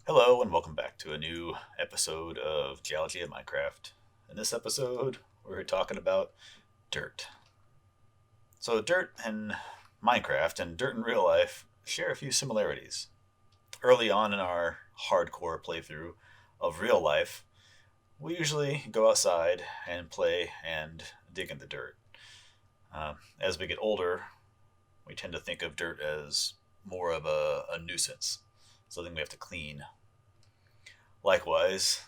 Hello and welcome back to a new episode of Geology at Minecraft. In this episode, we're talking about dirt. So, dirt in Minecraft and dirt in real life share a few similarities. Early on in our hardcore playthrough of real life, we usually go outside and play and dig in the dirt. As we get older, we tend to think of dirt as more of a nuisance, something we have to clean. Likewise,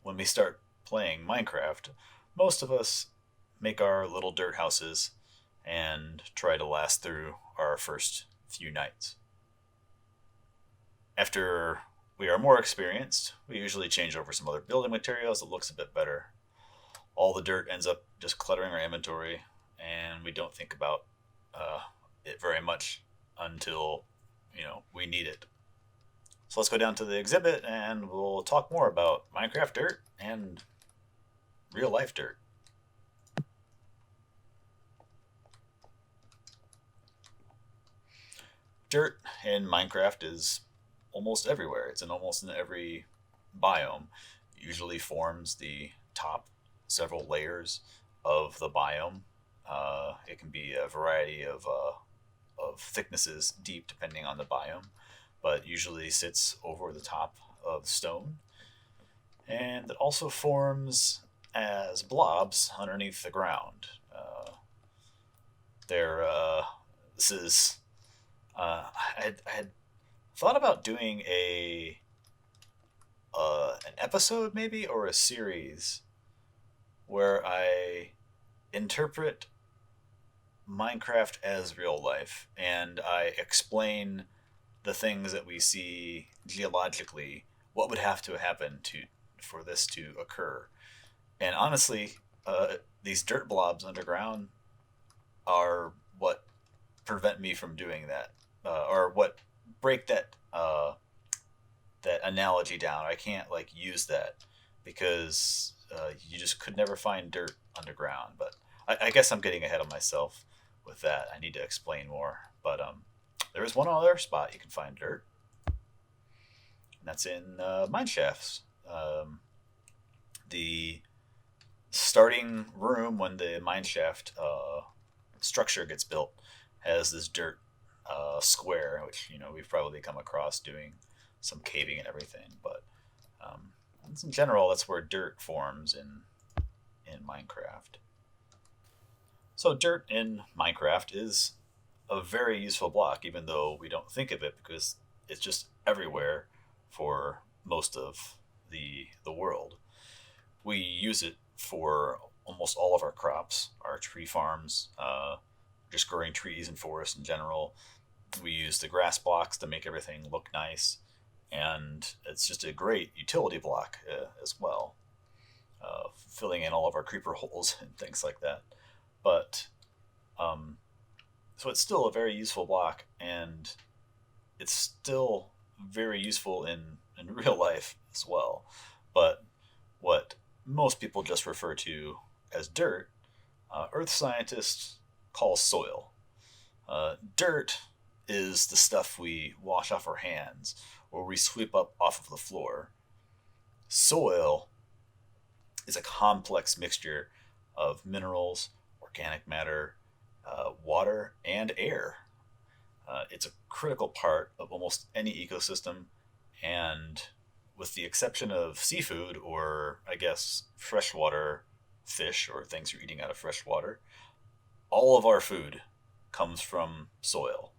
when we start playing Minecraft, most of us make our little dirt houses and try to last through our first few nights. After we are more experienced, we usually change over some other building materials that looks a bit better. All the dirt ends up just cluttering our inventory, and we don't think about it very much until we need it. So let's go down to the exhibit and we'll talk more about Minecraft dirt and real life dirt. Dirt in Minecraft is almost everywhere. It's in almost in every biome. It usually forms the top several layers of the biome. It can be a variety of thicknesses deep depending on the biome, but usually sits over the top of stone. And it also forms as blobs underneath the ground. There, this is. I had thought about doing an episode maybe or a series where I interpret Minecraft as real life and I explain the things that we see geologically, what would have to happen to for this to occur. And honestly, these dirt blobs underground are what prevent me from doing that, or what break that analogy down. I can't like use that because you just could never find dirt underground. But I guess I'm getting ahead of myself with that. I need to explain more. But there is one other spot you can find dirt, and that's in mine shafts. The starting room when the mine shaft structure gets built has this dirt square, which we've probably come across doing some caving and everything. But um, in general, that's where dirt forms in Minecraft. So dirt in Minecraft is a very useful block, even though we don't think of it because it's just everywhere for most of the world. We use it for almost all of our crops, our tree farms, just growing trees and forests in general. We use the grass blocks to make everything look nice, and it's just a great utility block as well, filling in all of our creeper holes and things like that. But so it's still a very useful block, and it's still very useful in real life as well. But what most people just refer to as dirt, earth scientists call soil. Dirt is the stuff we wash off our hands or we sweep up off of the floor. Soil is a complex mixture of minerals, organic matter, water, and air. It's a critical part of almost any ecosystem, and with the exception of seafood or, I guess, freshwater fish or things you're eating out of fresh water, all of our food comes from soil.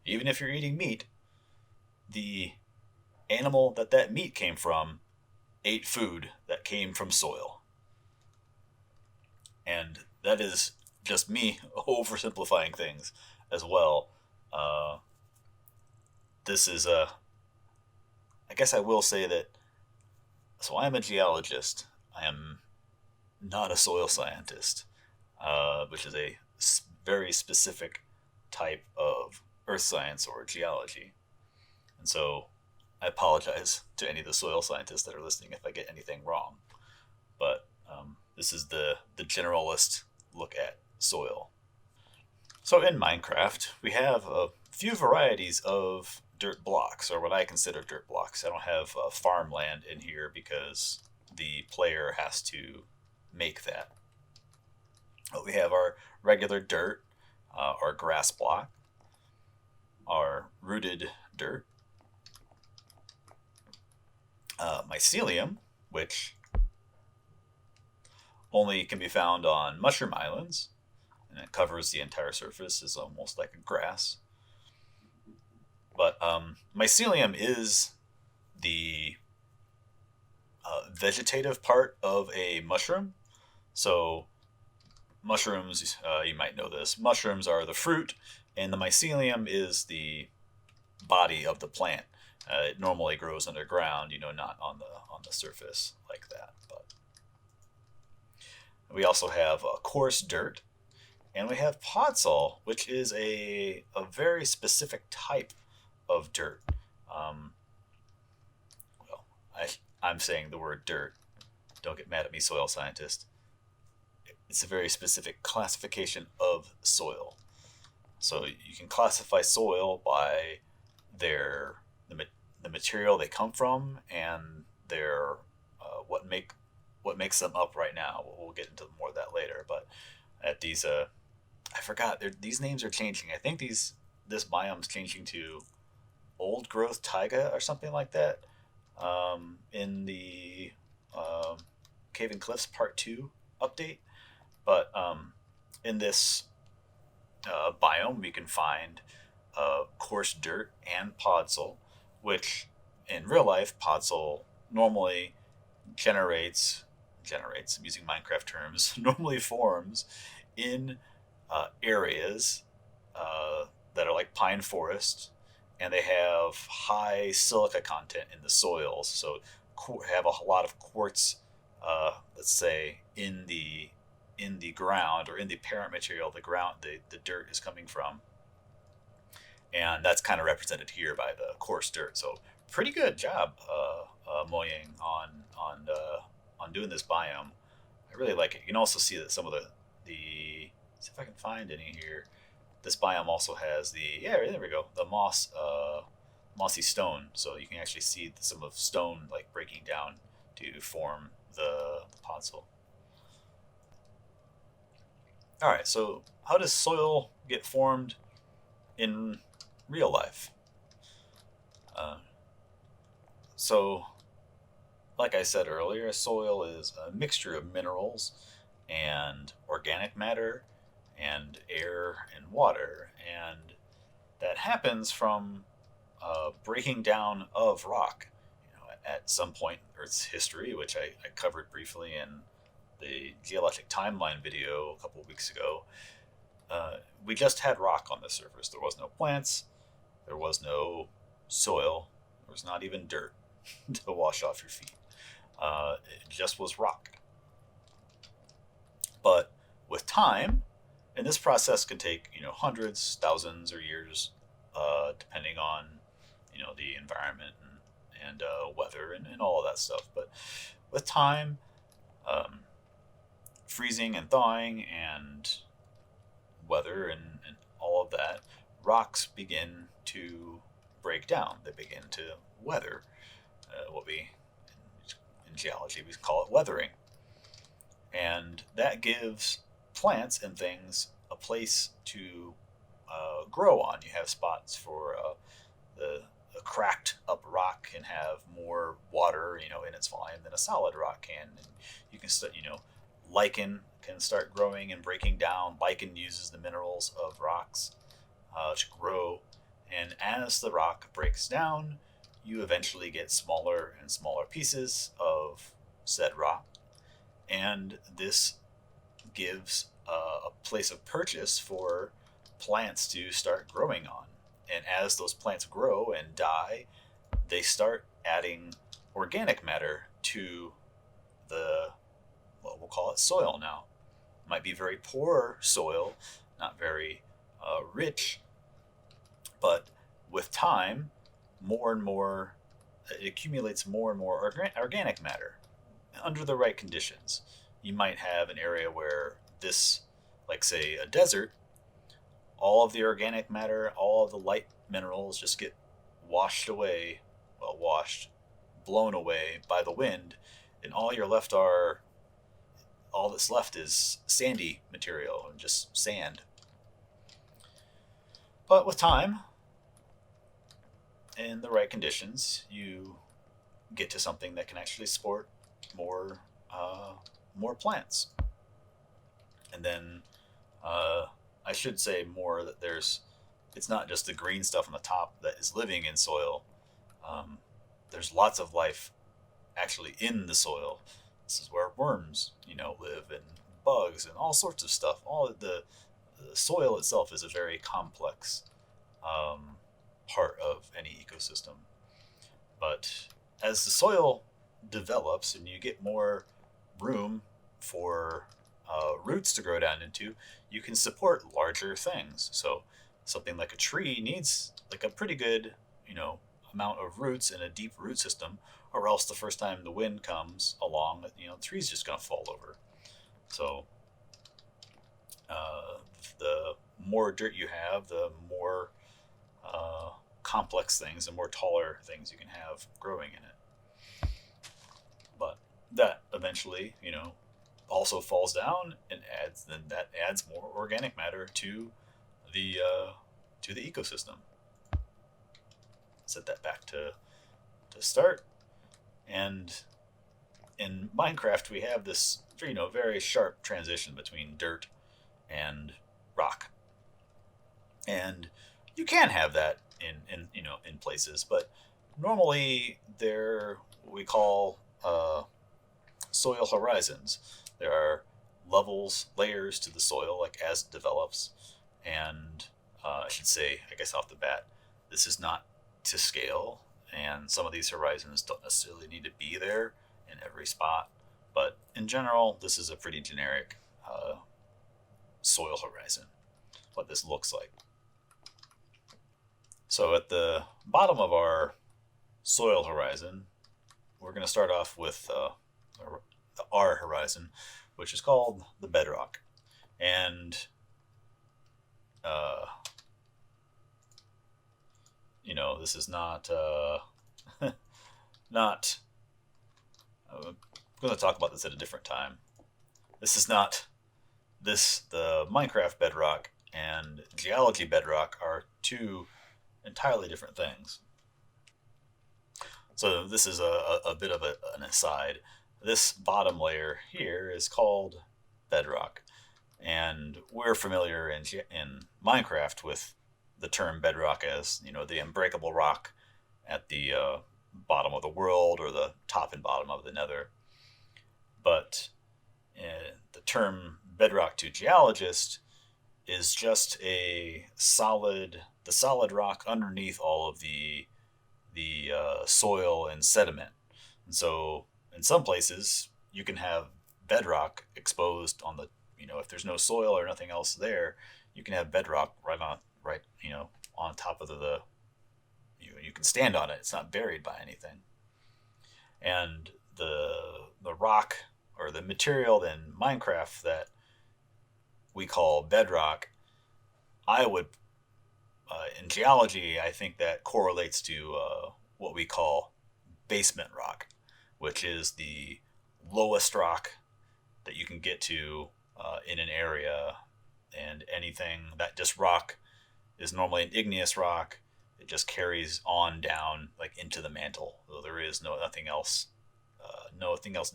Even if you're eating meat, the animal that meat came from ate food that came from soil. And that is just me oversimplifying things as well. Uh, this is a. I guess I will say that. So I am a geologist. I am not a soil scientist, which is a very specific type of earth science or geology. And so I apologize to any of the soil scientists that are listening if I get anything wrong. But this is the generalist look at soil. So in Minecraft, we have a few varieties of dirt blocks, or what I consider dirt blocks. I don't have farmland in here because the player has to make that. But we have our regular dirt, our grass block, our rooted dirt, mycelium, which only can be found on mushroom islands, and it covers the entire surface, is almost like a grass. But mycelium is the vegetative part of a mushroom. So mushrooms, you might know this, mushrooms are the fruit, and the mycelium is the body of the plant. It normally grows underground, not on the surface like that. But we also have coarse dirt, and we have podzol, which is a very specific type of dirt. Um, well, I'm saying the word dirt. Don't get mad at me, soil scientist. It's a very specific classification of soil. So you can classify soil by the material they come from and their what makes them up right now. We'll get into more of that later. But at these I forgot these names are changing. I think this biome's changing to old growth taiga or something like that. In the Cave and Cliffs Part 2 update. But in this biome, we can find coarse dirt and podzol, which in real life, podzol normally generates, I'm using Minecraft terms, normally forms in areas that are like pine forest, and they have high silica content in the soils. So have a lot of quartz, let's say, in the ground or in the parent material, the dirt is coming from, and that's kind of represented here by the coarse dirt. So pretty good job, Moying, on doing this biome. I really like it. You can also see that some of the see if I can find any here. This biome also has there we go, the mossy stone. So you can actually see some of stone like breaking down to form the podzol. All right, so how does soil get formed in real life? Uh, so, like I said earlier, soil is a mixture of minerals and organic matter and air and water, and that happens from breaking down of rock. At some point in Earth's history, which I covered briefly in the geologic timeline video a couple of weeks ago, we just had rock on the surface. There was no plants, there was no soil, there was not even dirt to wash off your feet. It just was rock. But with time, and this process can take hundreds, thousands, or years, depending on the environment and weather and all of that stuff. But with time, freezing and thawing and weather and all of that, rocks begin to break down. They begin to weather. What we in geology we call it weathering, and that gives plants and things a place to grow on. You have spots for the cracked up rock can have more water, in its volume than a solid rock can. And you can start, lichen can start growing and breaking down. Lichen uses the minerals of rocks to grow, and as the rock breaks down, you eventually get smaller and smaller pieces of said rock, and this gives a place of purchase for plants to start growing on. And as those plants grow and die, they start adding organic matter to we'll call it soil now. It might be very poor soil, not very rich, but with time, more and more, it accumulates more and more organic matter under the right conditions. You might have an area where this, like say a desert, all of the organic matter, all of the light minerals just get washed away, well, washed, blown away by the wind, and all that's left is sandy material and just sand. But with time and the right conditions, you get to something that can actually support more uh, more plants. And then I should say more that it's not just the green stuff on the top that is living in soil. Um, there's lots of life actually in the soil. This is where worms, live, and bugs and all sorts of stuff. The soil itself is a very complex um, part of any ecosystem. But as the soil develops and you get more room for roots to grow down into, you can support larger things. So something like a tree needs like a pretty good, amount of roots and a deep root system, or else the first time the wind comes along, the tree's just going to fall over. So uh, the more dirt you have, the more complex things and more taller things you can have growing in it. But that eventually, also falls down and that adds more organic matter the to the ecosystem. Set that back to start. And in Minecraft, we have this very sharp transition between dirt and rock, and you can have that in places, but normally they're what we call soil horizons. There are layers to the soil, like as it develops, and I should say, I guess off the bat, this is not to scale, and some of these horizons don't necessarily need to be there in every spot, but in general, this is a pretty generic soil horizon, what this looks like. So at the bottom of our soil horizon, we're going to start off with the R horizon, which is called the bedrock. And, this is not, not, I'm going to talk about this at a different time. This is not, the Minecraft bedrock and geology bedrock are two entirely different things. So this is a bit of an aside. This bottom layer here is called bedrock, and we're familiar in Minecraft with the term bedrock as the unbreakable rock at the bottom of the world or the top and bottom of the nether. But the term bedrock to geologist is just the solid rock underneath all of the soil and sediment. And so in some places you can have bedrock exposed on the if there's no soil or nothing else there, you can have bedrock right on top of you can stand on it. It's not buried by anything. And the rock or the material in Minecraft that we call bedrock, I would in geology, I think that correlates to what we call basement rock, which is the lowest rock that you can get to in an area. And anything that just rock is normally an igneous rock. It just carries on down like into the mantle. So there is nothing else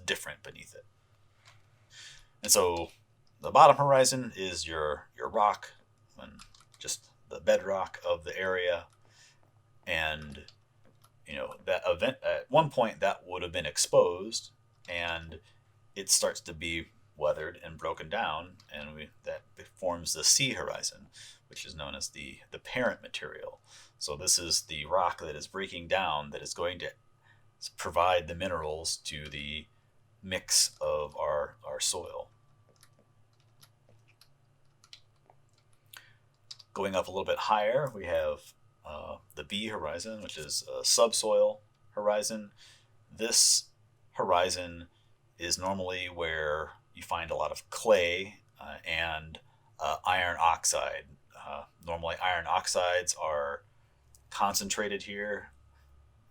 different beneath it. And so the bottom horizon is your rock and just the bedrock of the area. And that event at one point that would have been exposed, and it starts to be weathered and broken down, and that forms the sea horizon, which is known as the parent material. So this is the rock that is breaking down that is going to provide the minerals to the mix of our soil. Going up a little bit higher, we have the B horizon, which is a subsoil horizon. This horizon is normally where you find a lot of clay and iron oxide. Normally, iron oxides are concentrated here,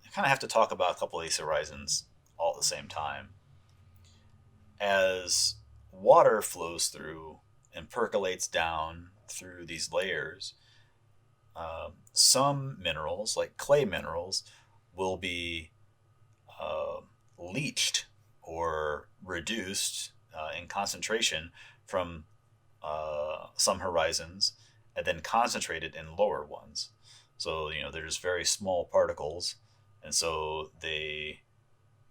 I kind of have to talk about a couple of these horizons all at the same time. As water flows through and percolates down through these layers, some minerals, like clay minerals, will be uh, leached or reduced in concentration from some horizons and then concentrated in lower ones. So, there's very small particles, and so they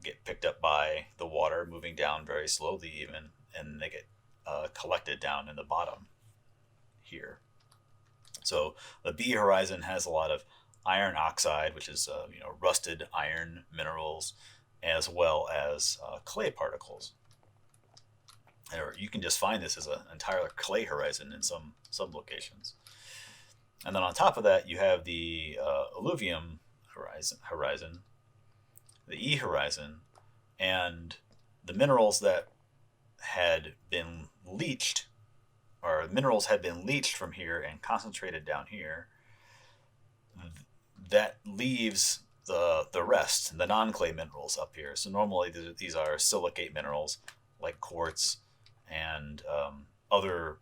get picked up by the water moving down very slowly, even, and they get collected down in the bottom here. So the B horizon has a lot of iron oxide, which is rusted iron minerals, as well as clay particles. Or you can just find this as an entire clay horizon in some locations. And then on top of that, you have the alluvium horizon, the E horizon, and the minerals that had been leached, or minerals had been leached from here and concentrated down here. That leaves the rest, the non-clay minerals up here. So normally these are silicate minerals like quartz and other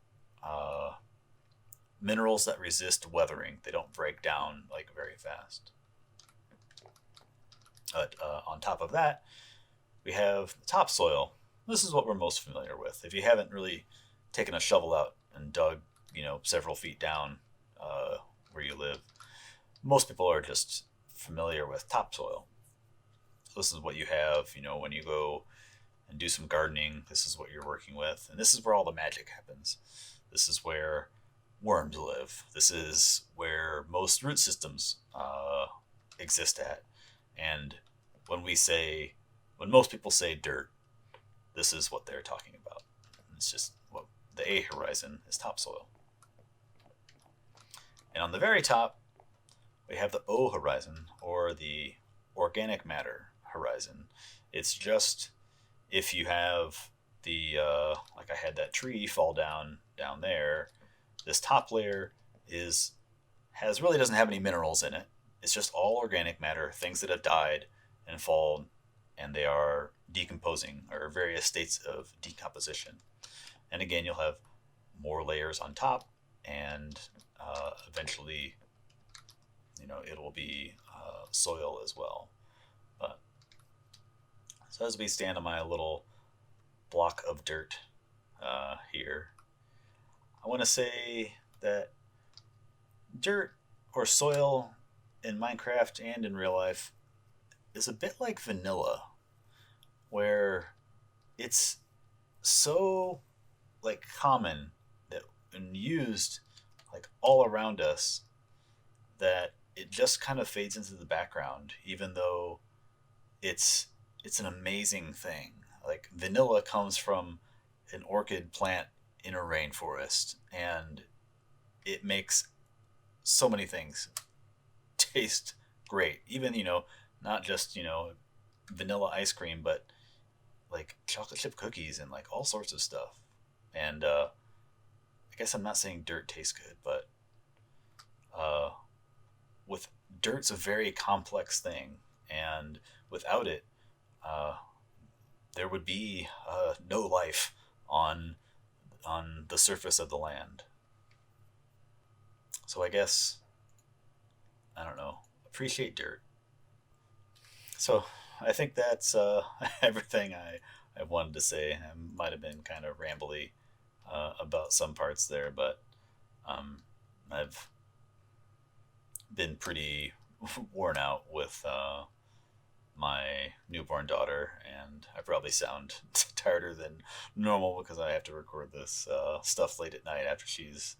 minerals that resist weathering. They don't break down like very fast. But on top of that, we have topsoil. This is what we're most familiar with. If you haven't really taken a shovel out and dug, several feet down where you live, most people are just familiar with topsoil. So this is what you have, when you go and do some gardening. This is what you're working with, and this is where all the magic happens. This is where worms live. This is where most root systems exist at. And when most people say dirt, this is what they're talking about. It's just what the A horizon is, topsoil. And on the very top, we have the O horizon, or the organic matter horizon. It's just if you have the, like I had that tree fall down there, this top layer really doesn't have any minerals in it. It's just all organic matter, things that have died and fallen, and they are decomposing, or various states of decomposition. And again, you'll have more layers on top, and eventually, it'll be soil as well. But so as we stand on my little block of dirt here, I want to say that dirt or soil in Minecraft and in real life is a bit like vanilla, where it's so common that and used all around us that it just kind of fades into the background, even though it's an amazing thing. Like, vanilla comes from an orchid plant in a rainforest, and it makes so many things taste great. Even, not just, vanilla ice cream, but chocolate chip cookies and all sorts of stuff. And I guess I'm not saying dirt tastes good, but with dirt's a very complex thing, and without it, there would be no life on the surface of the land. So I guess, I don't know, appreciate dirt. So I think that's everything I wanted to say. I might have been kind of rambly about some parts there, but I've been pretty worn out with my newborn daughter, and I probably sound tireder than normal because I have to record this stuff late at night after she's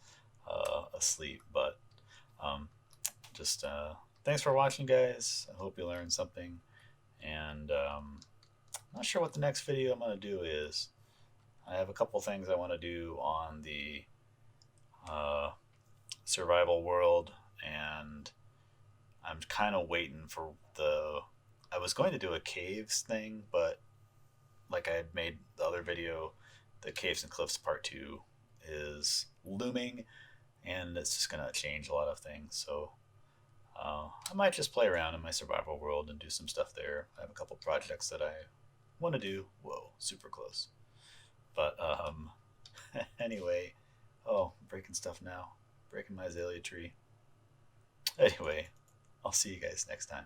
asleep. But just thanks for watching, guys. I hope you learned something, and I'm not sure what the next video I'm going to do is. I have a couple things I want to do on the survival world, and I'm kind of waiting for I was going to do a caves thing, but like I had made the other video, the Caves and Cliffs Part 2 is looming, and it's just going to change a lot of things. So I might just play around in my survival world and do some stuff there. I have a couple projects that I want to do. Whoa, super close. But anyway, oh, I'm breaking stuff now. Breaking my azalea tree. Anyway, I'll see you guys next time.